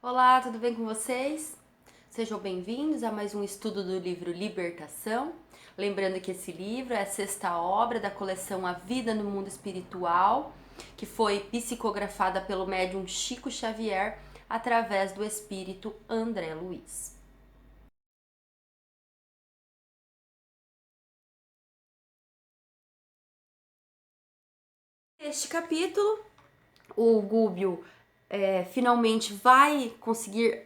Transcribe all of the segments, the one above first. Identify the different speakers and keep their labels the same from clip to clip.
Speaker 1: Olá, tudo bem com vocês? Sejam bem-vindos a mais um estudo do livro Libertação. Lembrando que esse livro é a sexta obra da coleção A Vida no Mundo Espiritual, que foi psicografada pelo médium Chico Xavier através do espírito André Luiz. Neste capítulo, o Gúbio finalmente vai conseguir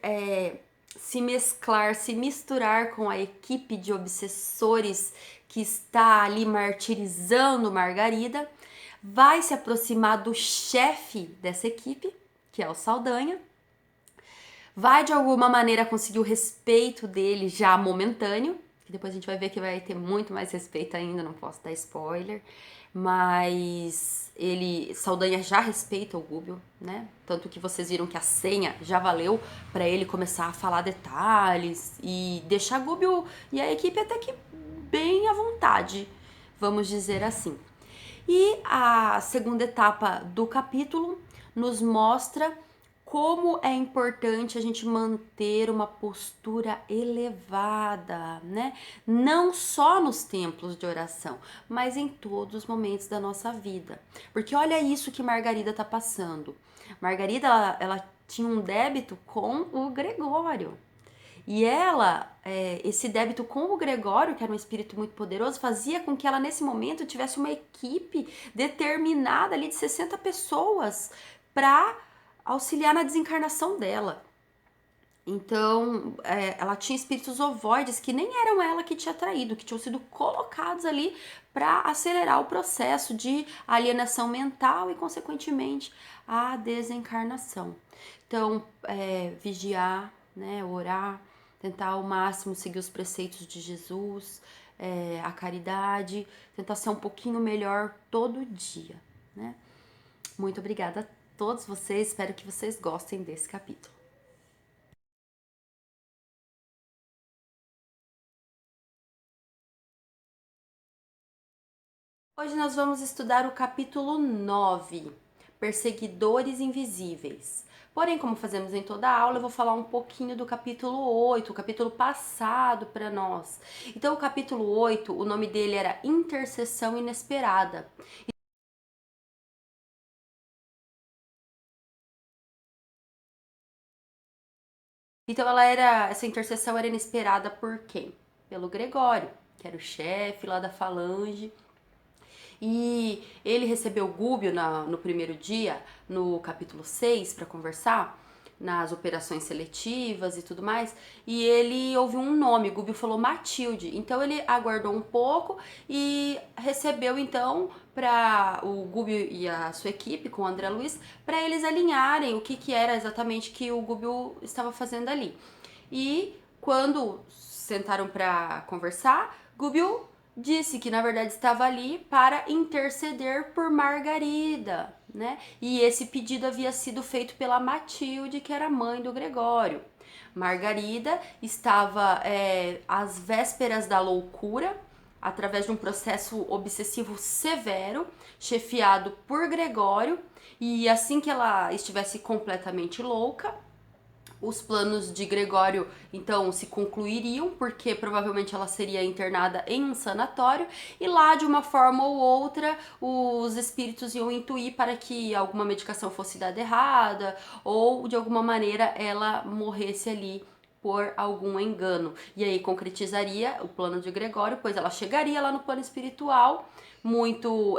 Speaker 1: se mesclar, se misturar com a equipe de obsessores que está ali martirizando Margarida, vai se aproximar do chefe dessa equipe, que é o Saldanha, vai de alguma maneira conseguir o respeito dele já momentâneo, que depois a gente vai ver que vai ter muito mais respeito ainda, não posso dar spoiler, mas ele, Saldanha já respeita o Gúbio, né? Tanto que vocês viram que a senha já valeu para ele começar a falar detalhes e deixar Gúbio e a equipe até que bem à vontade, vamos dizer assim. E a segunda etapa do capítulo nos mostra como é importante a gente manter uma postura elevada, né? Não só nos templos de oração, mas em todos os momentos da nossa vida. Porque olha isso que Margarida tá passando. Margarida, ela tinha um débito com o Gregório. E ela, esse débito com o Gregório, que era um espírito muito poderoso, fazia com que ela, nesse momento, tivesse uma equipe determinada ali de 60 pessoas para auxiliar na desencarnação dela. Então, ela tinha espíritos ovoides que nem eram ela que tinha traído, que tinham sido colocados ali para acelerar o processo de alienação mental e, consequentemente, a desencarnação. Então, vigiar, né, orar, tentar ao máximo seguir os preceitos de Jesus, a caridade, tentar ser um pouquinho melhor todo dia, né? Muito obrigada a todos vocês, espero que vocês gostem desse capítulo. Hoje nós vamos estudar o capítulo 9, Perseguidores Invisíveis. Porém, como fazemos em toda a aula, eu vou falar um pouquinho do capítulo 8, o capítulo passado para nós. Então, o capítulo 8, o nome dele era Intercessão Inesperada. Então, essa intercessão era inesperada por quem? Pelo Gregório, que era o chefe lá da falange. E ele recebeu Gúbio no primeiro dia, no capítulo 6 para conversar, nas operações seletivas e tudo mais, e ele ouviu um nome, Gúbio falou Matilde. Então ele aguardou um pouco e recebeu então para o Gúbio e a sua equipe com o André Luiz, para eles alinharem o que era exatamente que o Gúbio estava fazendo ali. E quando sentaram para conversar, Gúbio disse que na verdade estava ali para interceder por Margarida, né? E esse pedido havia sido feito pela Matilde, que era mãe do Gregório. Margarida estava às vésperas da loucura, através de um processo obsessivo severo, chefiado por Gregório, e assim que ela estivesse completamente louca, os planos de Gregório então se concluiriam, porque provavelmente ela seria internada em um sanatório, e lá de uma forma ou outra os espíritos iam intuir para que alguma medicação fosse dada errada ou de alguma maneira ela morresse ali por algum engano. E aí concretizaria o plano de Gregório, pois ela chegaria lá no plano espiritual muito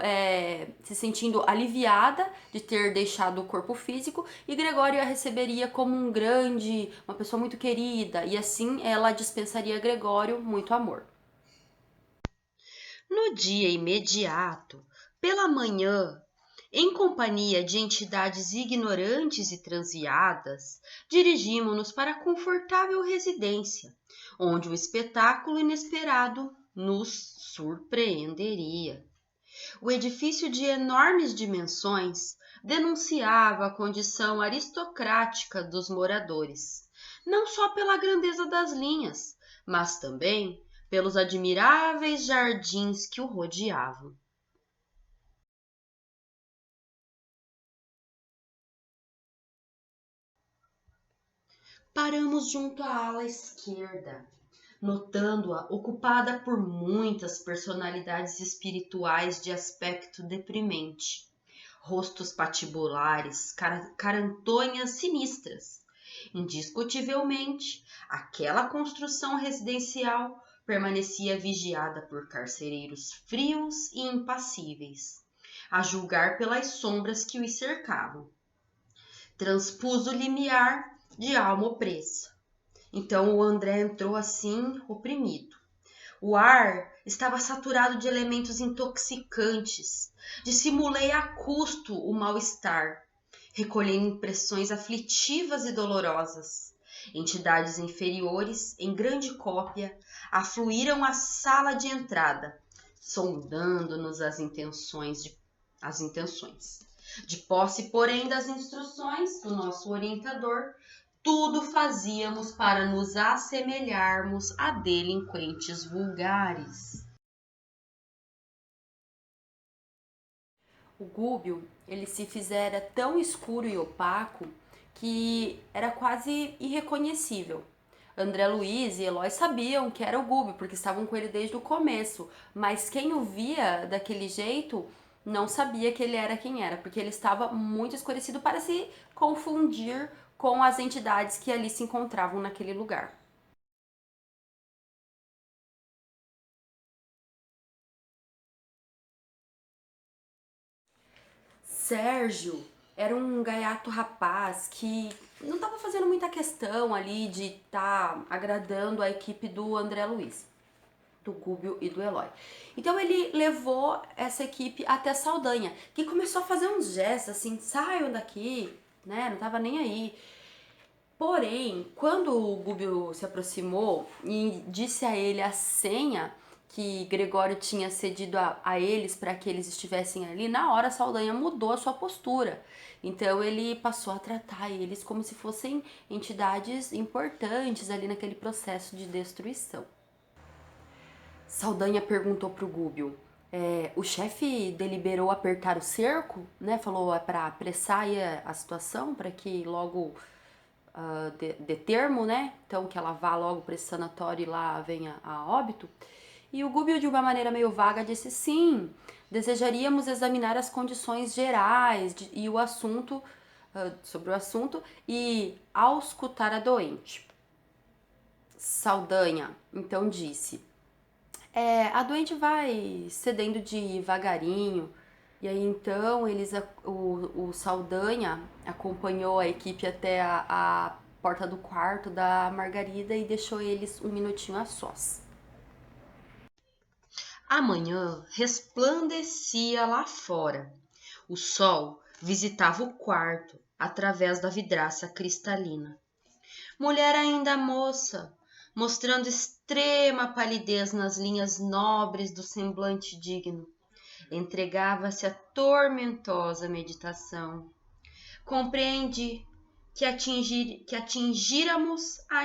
Speaker 1: se sentindo aliviada de ter deixado o corpo físico, e Gregório a receberia como uma pessoa muito querida, e assim ela dispensaria a Gregório muito amor.
Speaker 2: No dia imediato, pela manhã, em companhia de entidades ignorantes e transviadas, dirigimos-nos para a confortável residência, onde o espetáculo inesperado nos surpreenderia. O edifício de enormes dimensões denunciava a condição aristocrática dos moradores, não só pela grandeza das linhas, mas também pelos admiráveis jardins que o rodeavam. Paramos junto à ala esquerda, notando-a ocupada por muitas personalidades espirituais de aspecto deprimente, rostos patibulares, carantonhas sinistras. Indiscutivelmente, aquela construção residencial permanecia vigiada por carcereiros frios e impassíveis, a julgar pelas sombras que os cercavam. Transpus o limiar de alma opressa. Então o André entrou assim, oprimido. O ar estava saturado de elementos intoxicantes. Dissimulei a custo o mal-estar, recolhendo impressões aflitivas e dolorosas. Entidades inferiores, em grande cópia, afluíram à sala de entrada, sondando-nos as intenções. De posse, porém, das instruções do nosso orientador, tudo fazíamos para nos assemelharmos a delinquentes vulgares.
Speaker 1: O Gúbio, ele se fizera tão escuro e opaco que era quase irreconhecível. André Luiz e Eloy sabiam que era o Gúbio, porque estavam com ele desde o começo, mas quem o via daquele jeito não sabia que ele era quem era, porque ele estava muito escurecido para se confundir com as entidades que ali se encontravam naquele lugar. Sérgio era um gaiato rapaz que não estava fazendo muita questão ali de estar agradando a equipe do André Luiz, do Gúbio e do Eloy. Então ele levou essa equipe até Saldanha, que começou a fazer uns gestos assim, saiam daqui, né? Não tava nem aí. Porém, quando o Gúbio se aproximou e disse a ele a senha que Gregório tinha cedido a eles para que eles estivessem ali, na hora Saldanha mudou a sua postura. Então ele passou a tratar eles como se fossem entidades importantes ali naquele processo de destruição. Saldanha perguntou pro Gúbio: o chefe deliberou apertar o cerco, né? Falou para apressar aí a situação para que logo de termo, né? Então que ela vá logo para esse sanatório e lá venha a óbito. E o Gúbio, de uma maneira meio vaga, disse sim, desejaríamos examinar as condições gerais e o assunto, sobre o assunto, e auscultar a doente. Saldanha então disse: a doente vai cedendo devagarinho. E aí então o Saldanha acompanhou a equipe até a porta do quarto da Margarida e deixou eles um minutinho a sós.
Speaker 2: A manhã resplandecia lá fora. O sol visitava o quarto através da vidraça cristalina. Mulher ainda moça, mostrando extrema palidez nas linhas nobres do semblante digno, entregava-se a tormentosa meditação. Compreendi que atingíramos a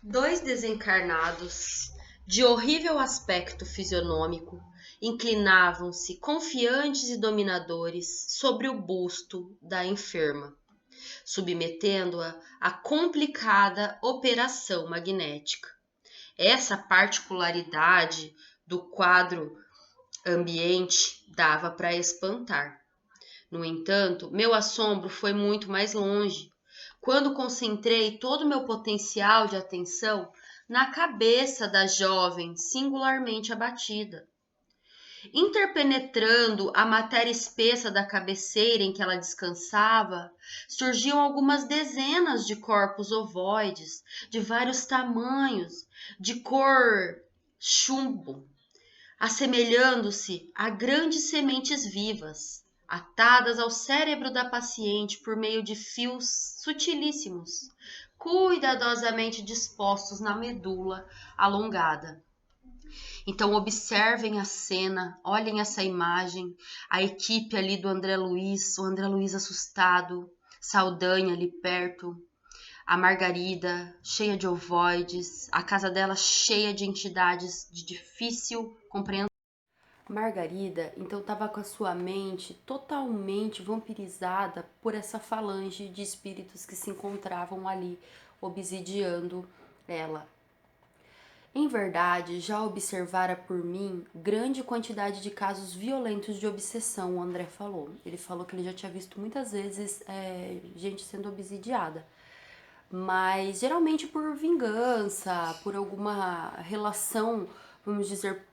Speaker 2: dois desencarnados, de horrível aspecto fisionômico, inclinavam-se confiantes e dominadores sobre o busto da enferma, submetendo-a à complicada operação magnética. Essa particularidade do quadro ambiente dava para espantar. No entanto, meu assombro foi muito mais longe, quando concentrei todo o meu potencial de atenção na cabeça da jovem singularmente abatida. Interpenetrando a matéria espessa da cabeceira em que ela descansava, surgiam algumas dezenas de corpos ovoides, de vários tamanhos, de cor chumbo, assemelhando-se a grandes sementes vivas, atadas ao cérebro da paciente por meio de fios sutilíssimos, cuidadosamente dispostos na medula alongada. Então observem a cena, olhem essa imagem, a equipe ali do André Luiz, o André Luiz assustado, Saldanha ali perto, a Margarida cheia de ovoides, a casa dela cheia de entidades de difícil compreensão.
Speaker 1: Margarida, então, estava com a sua mente totalmente vampirizada por essa falange de espíritos que se encontravam ali, obsidiando ela. Em verdade, já observara por mim grande quantidade de casos violentos de obsessão, o André falou. Ele falou que ele já tinha visto muitas vezes gente sendo obsidiada, mas geralmente por vingança, por alguma relação, vamos dizer,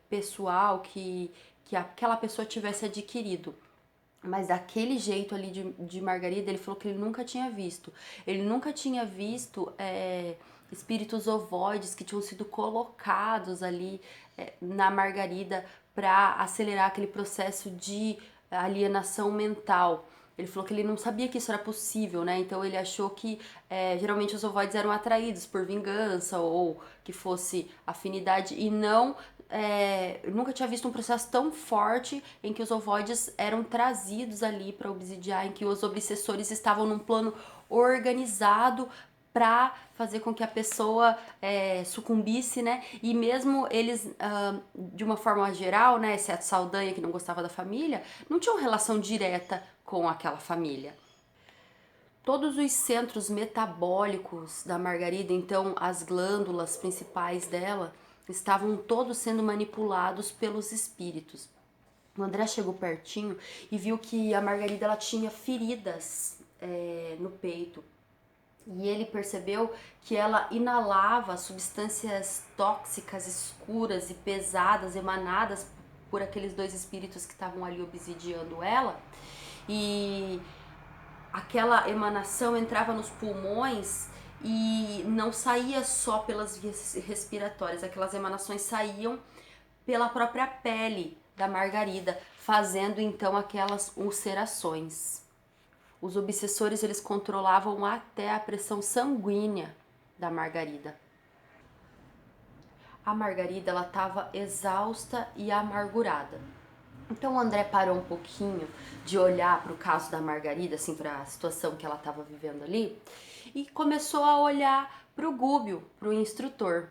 Speaker 1: pessoal que aquela pessoa tivesse adquirido. Mas daquele jeito ali de Margarida, ele falou que ele nunca tinha visto. Ele nunca tinha visto espíritos ovoides que tinham sido colocados ali na Margarida para acelerar aquele processo de alienação mental. Ele falou que ele não sabia que isso era possível, né? Então ele achou que geralmente os ovoides eram atraídos por vingança ou que fosse afinidade e não nunca tinha visto um processo tão forte em que os ovoides eram trazidos ali para obsidiar, em que os obsessores estavam num plano organizado para fazer com que a pessoa sucumbisse, né? E mesmo eles, de uma forma geral, né, exceto Saldanha, que não gostava da família, não tinham relação direta com aquela família. Todos os centros metabólicos da Margarida, então as glândulas principais dela, estavam todos sendo manipulados pelos espíritos. O André chegou pertinho e viu que a Margarida ela tinha feridas no peito. E ele percebeu que ela inalava substâncias tóxicas, escuras e pesadas emanadas por aqueles dois espíritos que estavam ali obsidiando ela. E aquela emanação entrava nos pulmões e não saía só pelas vias respiratórias, aquelas emanações saíam pela própria pele da Margarida, fazendo então aquelas ulcerações. Os obsessores eles controlavam até a pressão sanguínea da Margarida. A Margarida ela estava exausta e amargurada. Então o André parou um pouquinho de olhar para o caso da Margarida, assim, para a situação que ela estava vivendo ali, e começou a olhar para o Gúbio, para o instrutor.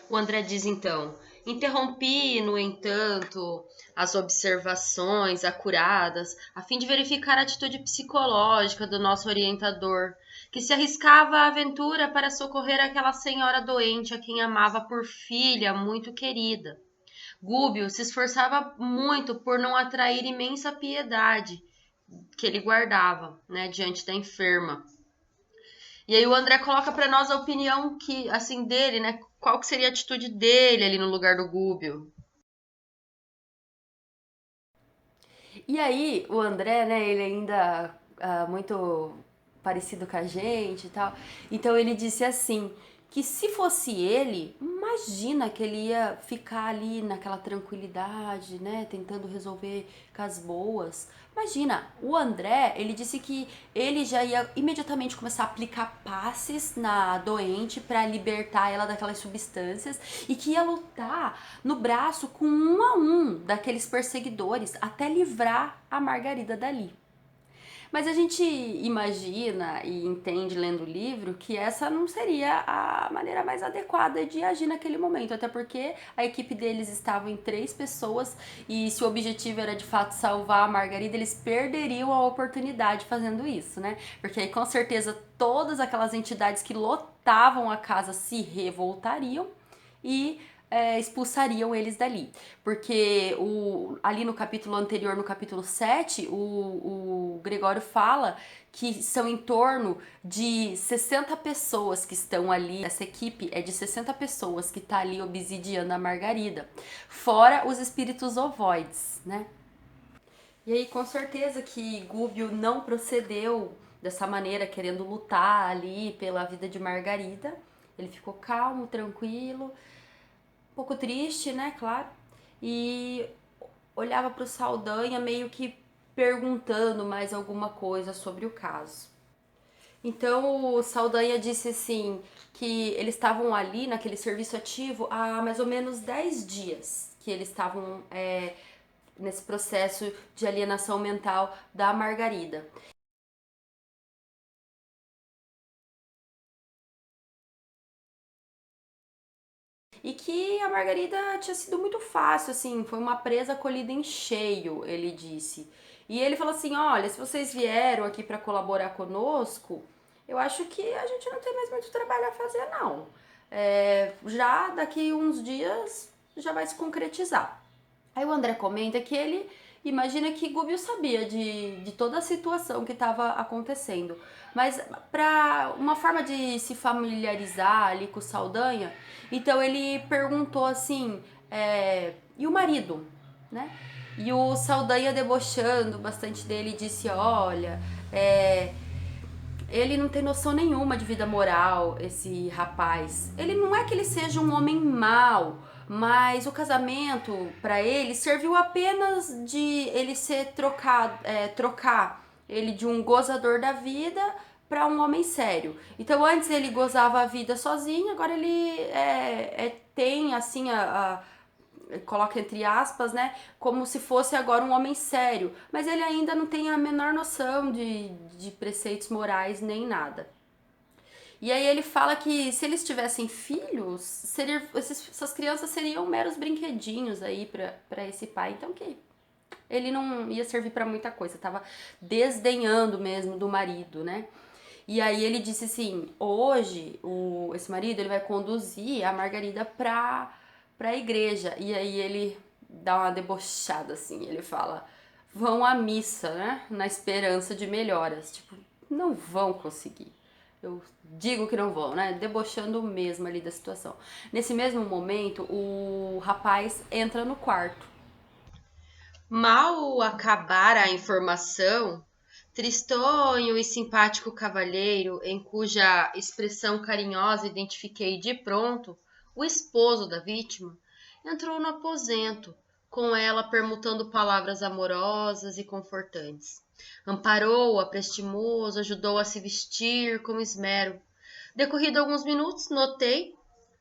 Speaker 2: O André diz então: interrompi, no entanto, as observações acuradas, a fim de verificar a atitude psicológica do nosso orientador, que se arriscava à aventura para socorrer aquela senhora doente a quem amava por filha muito querida. Gúbio se esforçava muito por não atrair imensa piedade que ele guardava, né, diante da enferma. E aí o André coloca para nós a opinião que, assim, dele, né? Qual que seria a atitude dele ali no lugar do Gúbio?
Speaker 1: E aí o André, né, ele ainda muito parecido com a gente e tal, então ele disse assim, que se fosse ele, imagina que ele ia ficar ali naquela tranquilidade, né, tentando resolver com as boas. Imagina, o André, ele disse que ele já ia imediatamente começar a aplicar passes na doente para libertar ela daquelas substâncias e que ia lutar no braço com um a um daqueles perseguidores até livrar a Margarida dali. Mas a gente imagina e entende lendo o livro que essa não seria a maneira mais adequada de agir naquele momento, até porque a equipe deles estava em 3 pessoas e se o objetivo era de fato salvar a Margarida, eles perderiam a oportunidade fazendo isso, né? Porque aí com certeza todas aquelas entidades que lotavam a casa se revoltariam e expulsariam eles dali. Porque ali no capítulo anterior, no capítulo 7, o Gregório fala que são em torno de 60 pessoas que estão ali. Essa equipe é de 60 pessoas que está ali obsidiando a Margarida. Fora os espíritos ovoides, né? E aí, com certeza que Gúbio não procedeu dessa maneira, querendo lutar ali pela vida de Margarida. Ele ficou calmo, tranquilo, um pouco triste, né, claro, e olhava para o Saldanha meio que perguntando mais alguma coisa sobre o caso. Então o Saldanha disse assim que eles estavam ali naquele serviço ativo há mais ou menos 10 dias que eles estavam nesse processo de alienação mental da Margarida. e que a Margarida tinha sido muito fácil, assim, foi uma presa colhida em cheio, ele disse. E ele falou assim: olha, se vocês vieram aqui para colaborar conosco, eu acho que a gente não tem mais muito trabalho a fazer, não. Já daqui uns dias já vai se concretizar. Aí o André comenta que ele imagina que Gubbio sabia de toda a situação que estava acontecendo. Mas para uma forma de se familiarizar ali com o Saldanha, então ele perguntou assim, e o marido, né? E o Saldanha, debochando bastante dele, disse, olha, ele não tem noção nenhuma de vida moral, esse rapaz. Ele não é que ele seja um homem mau, mas o casamento para ele serviu apenas de ele ser trocar ele de um gozador da vida para um homem sério. Então antes ele gozava a vida sozinho, agora ele tem assim coloca entre aspas, né, como se fosse agora um homem sério, mas ele ainda não tem a menor noção de preceitos morais nem nada. E aí ele fala que se eles tivessem filhos, essas crianças seriam meros brinquedinhos aí para esse pai, então que ele não ia servir para muita coisa, tava desdenhando mesmo do marido, né? E aí ele disse assim, hoje esse marido ele vai conduzir a Margarida pra igreja. E aí ele dá uma debochada assim, ele fala, vão à missa, né? Na esperança de melhoras. Tipo, não vão conseguir. Eu digo que não vão, né? Debochando mesmo ali da situação. Nesse mesmo momento, o rapaz entra no quarto.
Speaker 2: Mal acabara a informação, tristonho e simpático cavalheiro, em cuja expressão carinhosa identifiquei de pronto o esposo da vítima, entrou no aposento, com ela permutando palavras amorosas e confortantes. Amparou-a prestimoso, ajudou-a a se vestir com esmero. Decorrido alguns minutos, notei,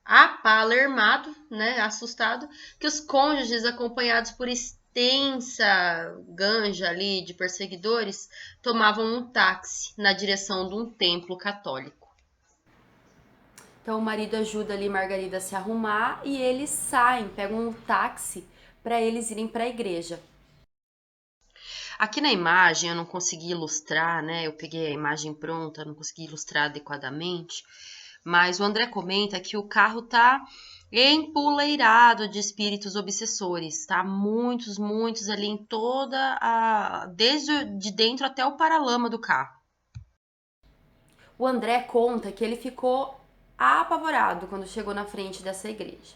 Speaker 2: apalermado, né, assustado, que os cônjuges, acompanhados por extensa ganja ali de perseguidores, tomavam um táxi na direção de um templo católico.
Speaker 1: Então o marido ajuda ali Margarida a se arrumar e eles saem, pegam um táxi para eles irem para a igreja.
Speaker 2: Aqui na imagem eu não consegui ilustrar, né? Eu peguei a imagem pronta, não consegui ilustrar adequadamente, mas o André comenta que o carro tá empoleirado de espíritos obsessores, tá? Muitos ali em toda desde de dentro até o paralama do carro.
Speaker 1: O André conta que ele ficou apavorado quando chegou na frente dessa igreja.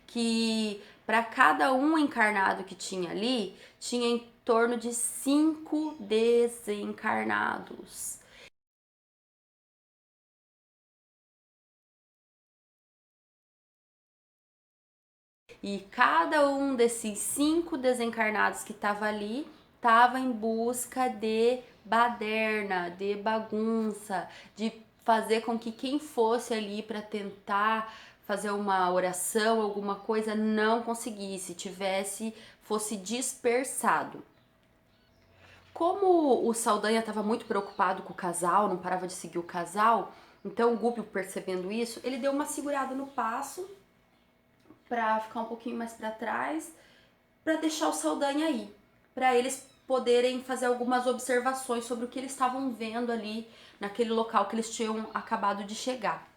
Speaker 1: Que para cada um encarnado que tinha ali, tinha em torno de 5 desencarnados. E cada um desses 5 desencarnados que estava ali estava em busca de baderna, de bagunça, de fazer com que quem fosse ali para tentar fazer uma oração, alguma coisa, não conseguisse, fosse dispersado. Como o Saldanha estava muito preocupado com o casal, não parava de seguir o casal, então o Gubbio, percebendo isso, ele deu uma segurada no passo para ficar um pouquinho mais para trás, para deixar o Saldanha aí, para eles poderem fazer algumas observações sobre o que eles estavam vendo ali naquele local que eles tinham acabado de chegar.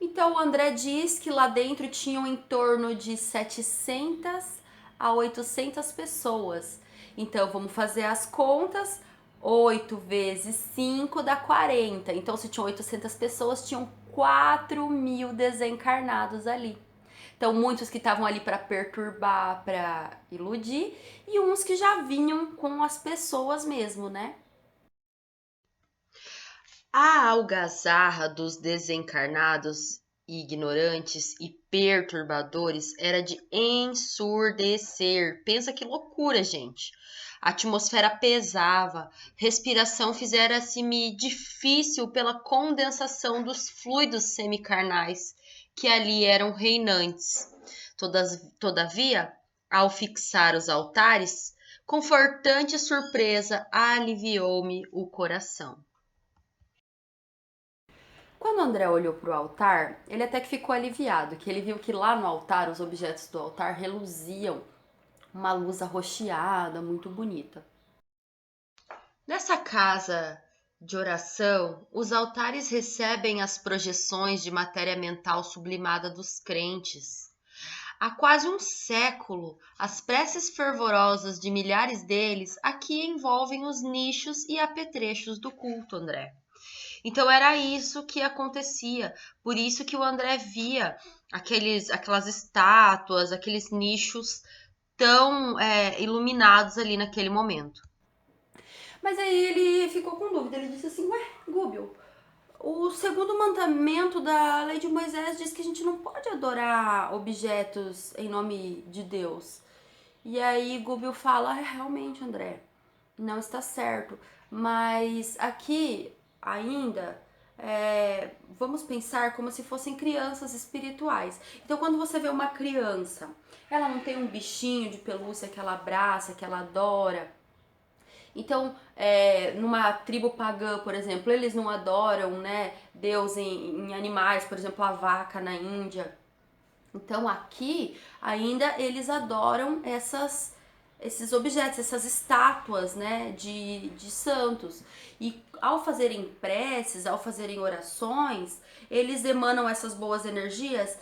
Speaker 1: Então o André diz que lá dentro tinham em torno de 700 a 800 pessoas. Então vamos fazer as contas. 8 vezes 5 dá 40. Então se tinham 800 pessoas, tinham 4.000 desencarnados ali. Então, muitos que estavam ali para perturbar, para iludir, e uns que já vinham com as pessoas mesmo, né?
Speaker 2: A algazarra dos desencarnados, ignorantes e perturbadores era de ensurdecer. Pensa que loucura, gente. A atmosfera pesava, respiração fizera-se-me difícil pela condensação dos fluidos semicarnais que ali eram reinantes. Todavia, ao fixar os altares, confortante surpresa aliviou-me o coração.
Speaker 1: Quando quando o André olhou para o altar, ele até que ficou aliviado, que ele viu que lá no altar, os objetos do altar reluziam uma luz arroxeada, muito bonita.
Speaker 2: Nessa casa de oração, os altares recebem as projeções de matéria mental sublimada dos crentes. Há quase um século, as preces fervorosas de milhares deles aqui envolvem os nichos e apetrechos do culto, André. Então era isso que acontecia, por isso que o André via aquelas estátuas, aqueles nichos tão iluminados ali naquele momento.
Speaker 1: Mas aí ele ficou com dúvida, ele disse assim, ué, Gúbio, o segundo mandamento da lei de Moisés diz que a gente não pode adorar objetos em nome de Deus. E aí Gúbio fala, realmente, André, não está certo. Mas aqui ainda vamos pensar como se fossem crianças espirituais. Então quando você vê uma criança, ela não tem um bichinho de pelúcia que ela abraça, que ela adora. Então, numa tribo pagã, por exemplo, eles não adoram, né, Deus em animais, por exemplo, a vaca na Índia. Então, aqui ainda eles adoram esses objetos, essas estátuas, né, de santos. E ao fazerem preces, ao fazerem orações, eles emanam essas boas energias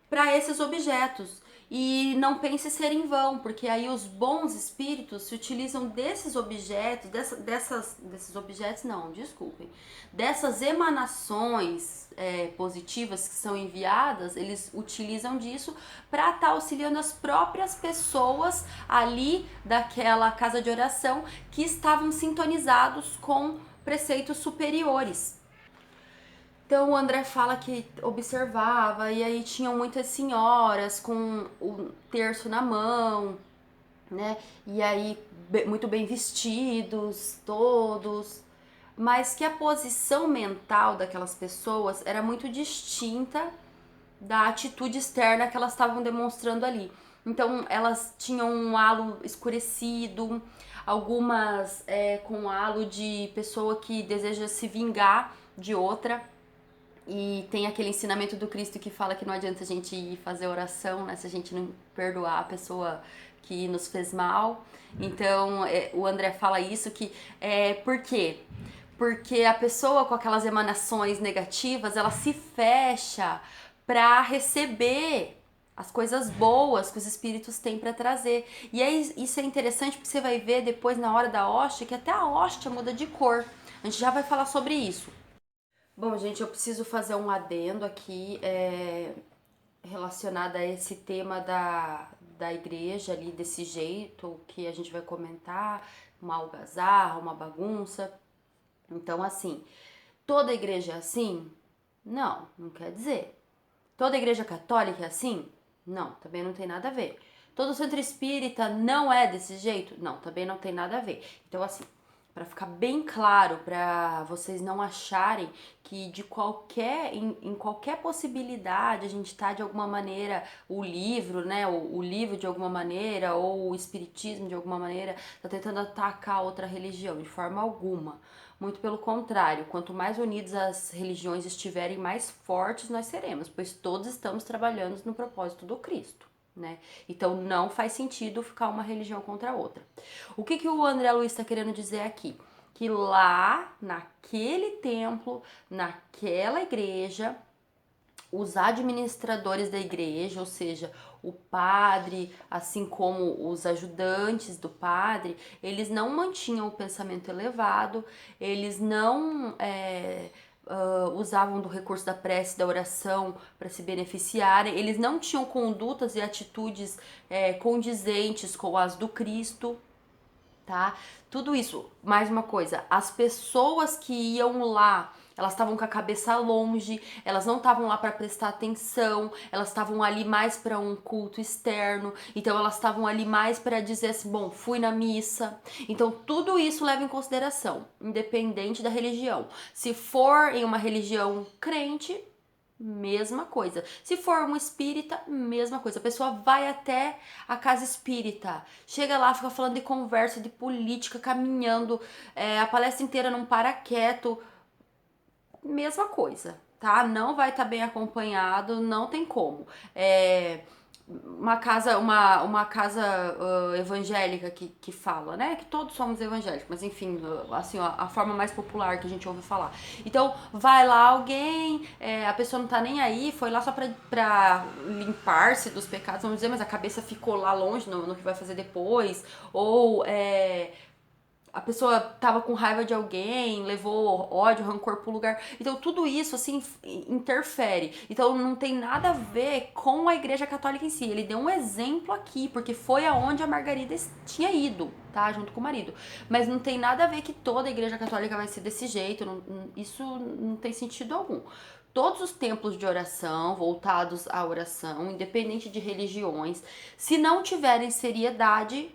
Speaker 1: para esses objetos. E não pense ser em vão, porque aí os bons espíritos se utilizam desses objetos, desses objetos, não, desculpem, dessas emanações positivas que são enviadas, eles utilizam disso para estar auxiliando as próprias pessoas ali daquela casa de oração que estavam sintonizados com preceitos superiores. Então o André fala que observava e aí tinham muitas senhoras com o terço na mão, né? E aí muito bem vestidos, todos, mas que a posição mental daquelas pessoas era muito distinta da atitude externa que elas estavam demonstrando ali. Então elas tinham um halo escurecido, algumas com halo de pessoa que deseja se vingar de outra. E tem aquele ensinamento do Cristo que fala que não adianta a gente ir fazer oração, né, se a gente não perdoar a pessoa que nos fez mal. Então, o André fala isso que por quê? Porque a pessoa com aquelas emanações negativas, ela se fecha para receber as coisas boas que os espíritos têm para trazer. E aí isso é interessante porque você vai ver depois na hora da hóstia que até a hóstia muda de cor. A gente já vai falar sobre isso. Bom, gente, eu preciso fazer um adendo aqui relacionado a esse tema da igreja ali, desse jeito que a gente vai comentar, uma algazarra, uma bagunça. Então, assim, toda igreja é assim? Não, não quer dizer. Toda igreja católica é assim? Não, também não tem nada a ver. Todo centro espírita não é desse jeito? Não, também não tem nada a ver. Então, assim, para ficar bem claro, para vocês não acharem que em qualquer possibilidade a gente tá de alguma maneira, o livro, né, o livro de alguma maneira, ou o espiritismo de alguma maneira, tá tentando atacar outra religião, de forma alguma. Muito pelo contrário, quanto mais unidas as religiões estiverem, mais fortes nós seremos, pois todos estamos trabalhando no propósito do Cristo. Né? Então não faz sentido ficar uma religião contra a outra. O que o André Luiz está querendo dizer aqui? Que lá, naquele templo, naquela igreja, os administradores da igreja, ou seja, o padre, assim como os ajudantes do padre, eles não mantinham o pensamento elevado, eles não usavam do recurso da prece, da oração para se beneficiarem, eles não tinham condutas e atitudes condizentes com as do Cristo, tá? Tudo isso, mais uma coisa, as pessoas que iam lá, elas estavam com a cabeça longe, elas não estavam lá para prestar atenção, elas estavam ali mais para um culto externo, então elas estavam ali mais para dizer assim, bom, fui na missa. Então tudo isso leva em consideração, independente da religião. Se for em uma religião crente, mesma coisa. Se for um espírita, mesma coisa. A pessoa vai até a casa espírita, chega lá, fica falando de conversa, de política, caminhando, a palestra inteira não para quieto. Mesma coisa. tá? Não vai estar bem acompanhado, não tem como. Uma casa evangélica que fala, né? Que todos somos evangélicos, mas enfim, assim, ó, a forma mais popular que a gente ouve falar. Então, vai lá alguém, a pessoa não tá nem aí, foi lá só pra limpar-se dos pecados, vamos dizer, mas a cabeça ficou lá longe no que vai fazer depois, ou a pessoa tava com raiva de alguém, levou ódio, rancor pro lugar. Então tudo isso assim interfere. Então não tem nada a ver com a Igreja Católica em si. Ele deu um exemplo aqui, porque foi aonde a Margarida tinha ido, tá? Junto com o marido. Mas não tem nada a ver que toda a Igreja Católica vai ser desse jeito. Isso não tem sentido algum. Todos os templos de oração, voltados à oração, independente de religiões, se não tiverem seriedade,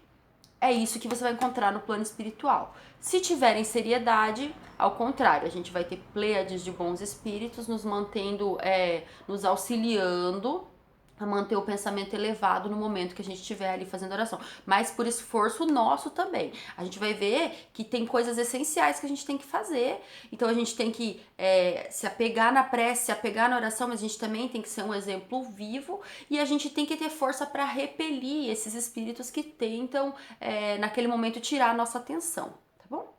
Speaker 1: é isso que você vai encontrar no plano espiritual. Se tiverem seriedade, ao contrário, a gente vai ter pleiades de bons espíritos nos mantendo, nos auxiliando a manter o pensamento elevado no momento que a gente estiver ali fazendo oração. Mas por esforço nosso também. A gente vai ver que tem coisas essenciais que a gente tem que fazer. Então a gente tem que se apegar na prece, se apegar na oração, mas a gente também tem que ser um exemplo vivo e a gente tem que ter força para repelir esses espíritos que tentam, naquele momento, tirar a nossa atenção, tá bom?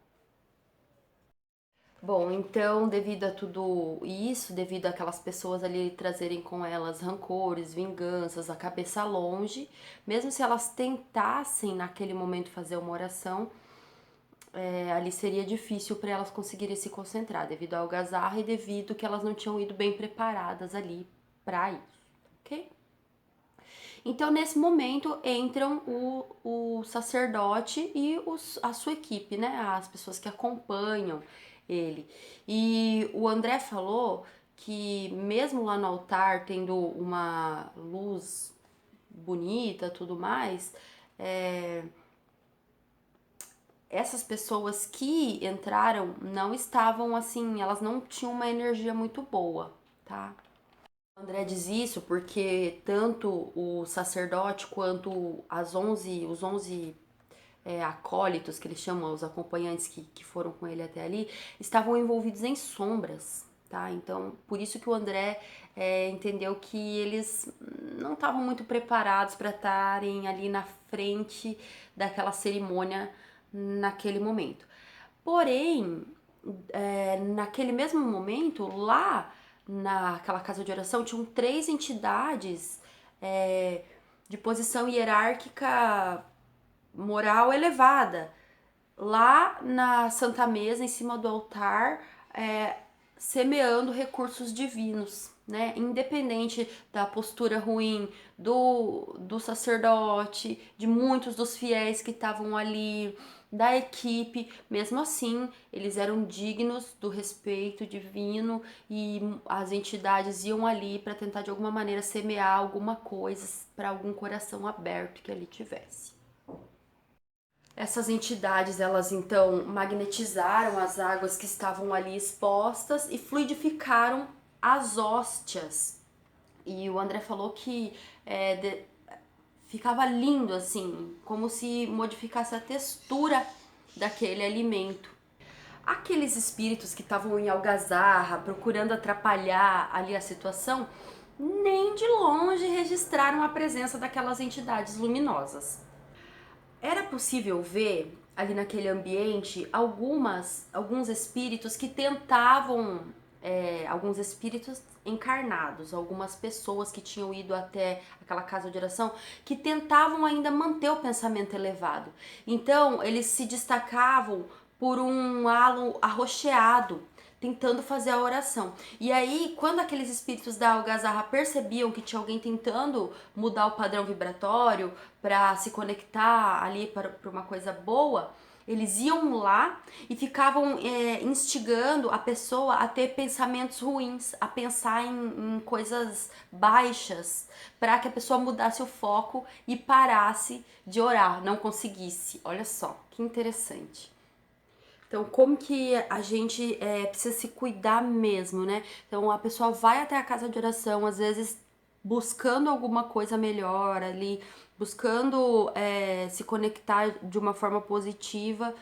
Speaker 1: Bom, então, devido a tudo isso, devido àquelas pessoas ali trazerem com elas rancores, vinganças, a cabeça longe, mesmo se elas tentassem naquele momento fazer uma oração, ali seria difícil para elas conseguirem se concentrar, devido ao algazarra e devido que elas não tinham ido bem preparadas ali para isso, ok? Então, nesse momento, entram o sacerdote e a sua equipe, né? As pessoas que acompanham ele. E o André falou que mesmo lá no altar, tendo uma luz bonita, tudo mais, essas pessoas que entraram não estavam assim, elas não tinham uma energia muito boa, tá? O André diz isso porque tanto o sacerdote quanto os 11 acólitos, que eles chamam, os acompanhantes que foram com ele até ali, estavam envolvidos em sombras, tá? Então, por isso que o André entendeu que eles não estavam muito preparados para estarem ali na frente daquela cerimônia naquele momento. Porém, naquele mesmo momento, lá naquela casa de oração, tinham 3 entidades de posição hierárquica moral elevada. Lá na Santa Mesa, em cima do altar, semeando recursos divinos, né? Independente da postura ruim do sacerdote, de muitos dos fiéis que estavam ali, da equipe, mesmo assim, eles eram dignos do respeito divino e as entidades iam ali para tentar de alguma maneira semear alguma coisa para algum coração aberto que ali tivesse. Essas entidades, elas então magnetizaram as águas que estavam ali expostas e fluidificaram as hóstias. E o André falou que ficava lindo assim, como se modificasse a textura daquele alimento. Aqueles espíritos que estavam em algazarra, procurando atrapalhar ali a situação, nem de longe registraram a presença daquelas entidades luminosas. Era possível ver ali naquele ambiente alguns espíritos que tentavam, alguns espíritos encarnados, algumas pessoas que tinham ido até aquela casa de oração, que tentavam ainda manter o pensamento elevado. Então, eles se destacavam por um halo arroxeado, tentando fazer a oração. E aí, quando aqueles espíritos da algazarra percebiam que tinha alguém tentando mudar o padrão vibratório para se conectar ali para uma coisa boa, eles iam lá e ficavam instigando a pessoa a ter pensamentos ruins, a pensar em coisas baixas, para que a pessoa mudasse o foco e parasse de orar, não conseguisse. Olha só, que interessante. Então, como que a gente precisa se cuidar mesmo, né? Então, a pessoa vai até a casa de oração, às vezes buscando alguma coisa melhor ali, buscando se conectar de uma forma positiva,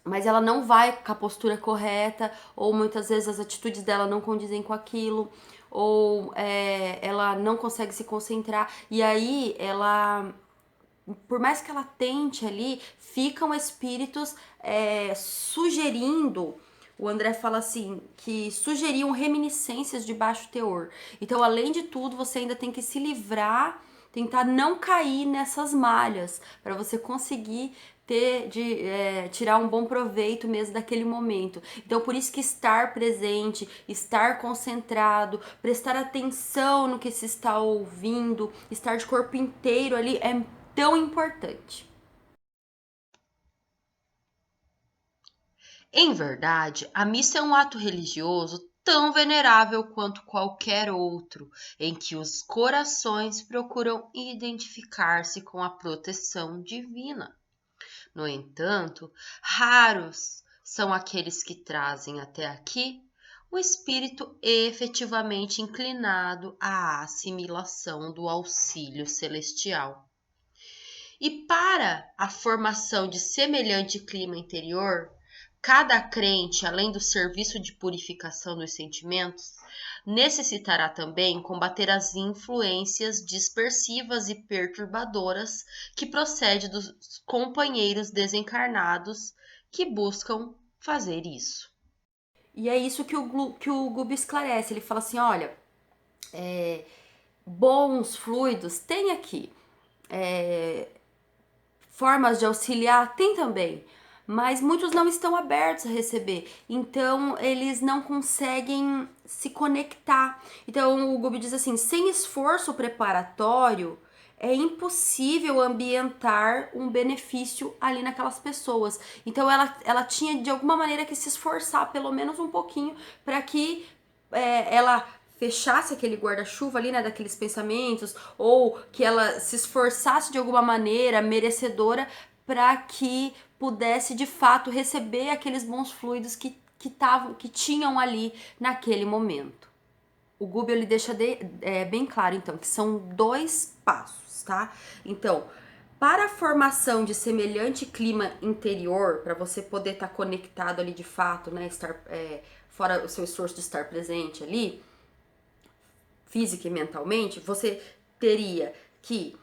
Speaker 1: mas ela não vai com a postura correta, ou muitas vezes as atitudes dela não condizem com aquilo, ou ela não consegue se concentrar, e aí ela, por mais que ela tente ali, ficam espíritos sugerindo. O André fala assim, que sugeriam reminiscências de baixo teor. Então, além de tudo, você ainda tem que se livrar, tentar não cair nessas malhas, para você conseguir tirar um bom proveito mesmo daquele momento. Então, por isso que estar presente, estar concentrado, prestar atenção no que se está ouvindo, estar de corpo inteiro ali é tão importante.
Speaker 2: Em verdade, a missa é um ato religioso tão venerável quanto qualquer outro, em que os corações procuram identificar-se com a proteção divina. No entanto, raros são aqueles que trazem até aqui o espírito efetivamente inclinado à assimilação do auxílio celestial. E para a formação de semelhante clima interior, cada crente, além do serviço de purificação dos sentimentos, necessitará também combater as influências dispersivas e perturbadoras que procedem dos companheiros desencarnados que buscam fazer isso.
Speaker 1: E é isso que o Gubi esclarece. Ele fala assim: olha, bons fluidos tem aqui. Formas de auxiliar tem também, mas muitos não estão abertos a receber, então eles não conseguem se conectar. Então o Gubi diz assim: sem esforço preparatório é impossível ambientar um benefício ali naquelas pessoas. Então ela tinha de alguma maneira que se esforçar pelo menos um pouquinho para que ela fechasse aquele guarda-chuva ali, né, daqueles pensamentos, ou que ela se esforçasse de alguma maneira merecedora para que pudesse de fato receber aqueles bons fluidos que tinham ali naquele momento. O Gubbel ele deixa bem claro então que são 2 passos, tá? Então, para a formação de semelhante clima interior, para você poder estar conectado ali de fato, né, estar fora o seu esforço de estar presente ali, física e mentalmente, você teria que,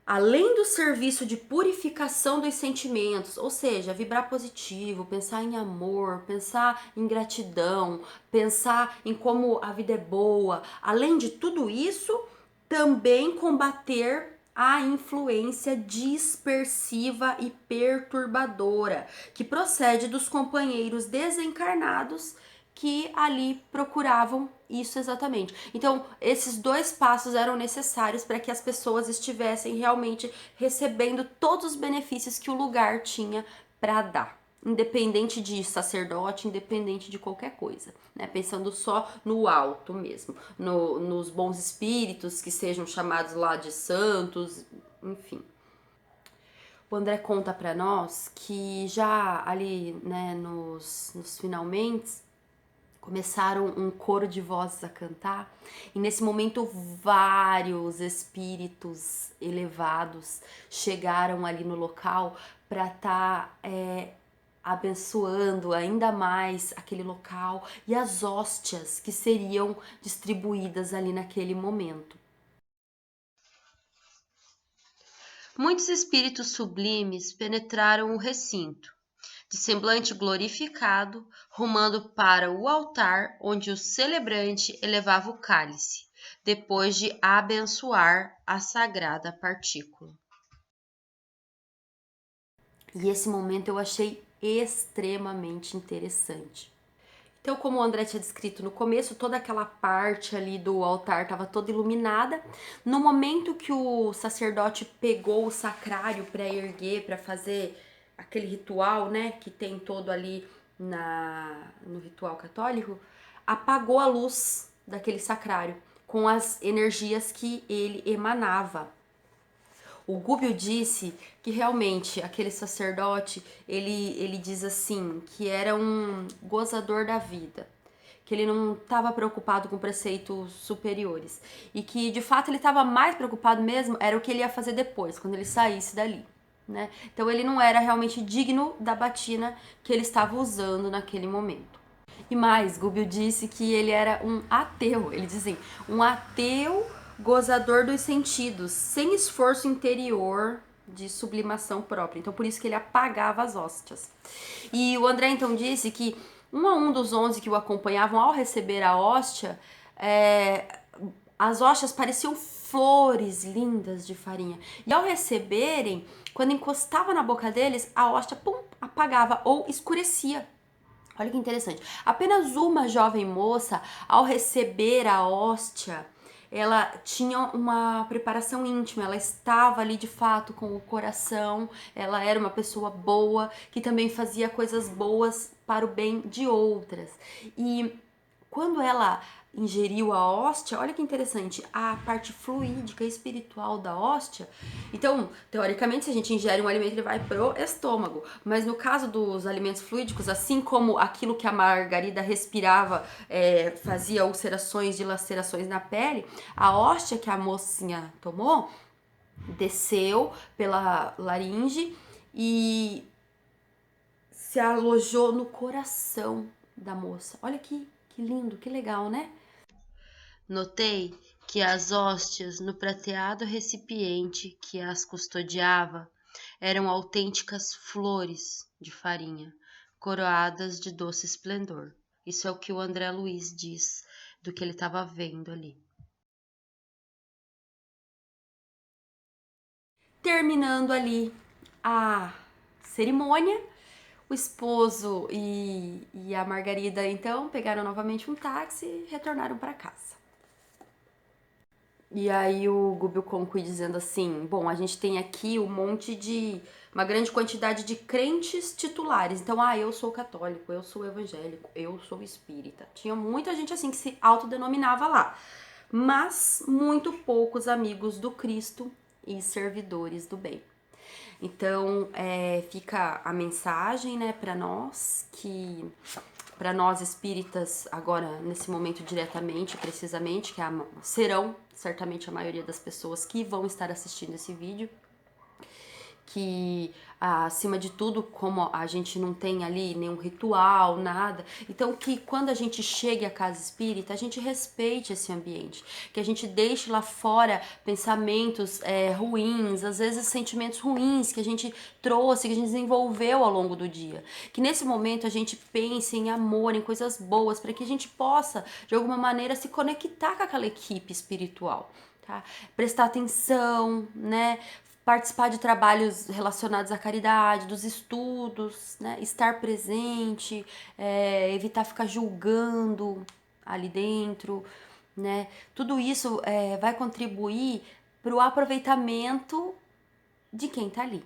Speaker 1: além do serviço de purificação dos sentimentos, ou seja, vibrar positivo, pensar em amor, pensar em gratidão, pensar em como a vida é boa, além de tudo isso, também combater a influência dispersiva e perturbadora que procede dos companheiros desencarnados que ali procuravam isso exatamente. Então, esses 2 passos eram necessários para que as pessoas estivessem realmente recebendo todos os benefícios que o lugar tinha para dar, independente de sacerdote, independente de qualquer coisa, né? Pensando só no alto mesmo, nos bons espíritos que sejam chamados lá de santos, enfim. O André conta para nós que já ali, né, nos finalmente, começaram um coro de vozes a cantar, e nesse momento vários espíritos elevados chegaram ali no local para estar abençoando ainda mais aquele local e as hóstias que seriam distribuídas ali naquele momento.
Speaker 2: Muitos espíritos sublimes penetraram o recinto, de semblante glorificado, rumando para o altar onde o celebrante elevava o cálice, depois de abençoar a sagrada partícula.
Speaker 1: E esse momento eu achei extremamente interessante. Então, como o André tinha descrito no começo, toda aquela parte ali do altar estava toda iluminada. No momento que o sacerdote pegou o sacrário para erguer, para fazer aquele ritual, né, que tem todo ali no ritual católico, apagou a luz daquele sacrário com as energias que ele emanava. O Gubbio disse que realmente aquele sacerdote, ele diz assim, que era um gozador da vida, que ele não estava preocupado com preceitos superiores e que de fato ele estava mais preocupado mesmo era o que ele ia fazer depois, quando ele saísse dali. né? Então ele não era realmente digno da batina que ele estava usando naquele momento. E mais, Gubbio disse que ele era um ateu, ele diz assim, um ateu gozador dos sentidos, sem esforço interior de sublimação própria. Então por isso que ele apagava as hóstias. E o André então disse que um a um dos 11 que o acompanhavam ao receber a hóstia, as hóstias pareciam flores lindas de farinha. E ao receberem, quando encostava na boca deles, a hóstia pum, apagava ou escurecia. Olha que interessante. Apenas uma jovem moça, ao receber a hóstia, ela tinha uma preparação íntima, ela estava ali de fato com o coração, ela era uma pessoa boa, que também fazia coisas boas para o bem de outras. E quando ela ingeriu a hóstia, olha que interessante, a parte fluídica espiritual da hóstia. Então, teoricamente, se a gente ingere um alimento, ele vai pro estômago. Mas no caso dos alimentos fluídicos, assim como aquilo que a Margarida respirava fazia ulcerações, dilacerações na pele, a hóstia que a mocinha tomou desceu pela laringe e se alojou no coração da moça. Olha que lindo, que legal, né?
Speaker 2: Notei que as hóstias no prateado recipiente que as custodiava eram autênticas flores de farinha, coroadas de doce esplendor. Isso é o que o André Luiz diz do que ele estava vendo ali.
Speaker 1: Terminando ali a cerimônia, o esposo e a Margarida então pegaram novamente um táxi e retornaram para casa. E aí o Gubbio conclui dizendo assim, bom, a gente tem aqui uma grande quantidade de crentes titulares. Então, eu sou católico, eu sou evangélico, eu sou espírita. Tinha muita gente assim que se autodenominava lá. Mas muito poucos amigos do Cristo e servidores do bem. Então, fica a mensagem, né, para nós espíritas, agora nesse momento diretamente, precisamente, que serão certamente a maioria das pessoas que vão estar assistindo esse vídeo, que acima de tudo, como a gente não tem ali nenhum ritual, nada, então que quando a gente chegue à casa espírita, a gente respeite esse ambiente, que a gente deixe lá fora pensamentos ruins, às vezes sentimentos ruins que a gente trouxe, que a gente desenvolveu ao longo do dia, que nesse momento a gente pense em amor, em coisas boas, para que a gente possa, de alguma maneira, se conectar com aquela equipe espiritual. Tá? Prestar atenção, né? Participar de trabalhos relacionados à caridade, dos estudos, né? Estar presente, evitar ficar julgando ali dentro, né? Tudo isso vai contribuir para o aproveitamento de quem tá ali,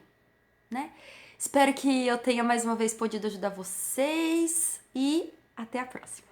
Speaker 1: né? Espero que eu tenha mais uma vez podido ajudar vocês e até a próxima.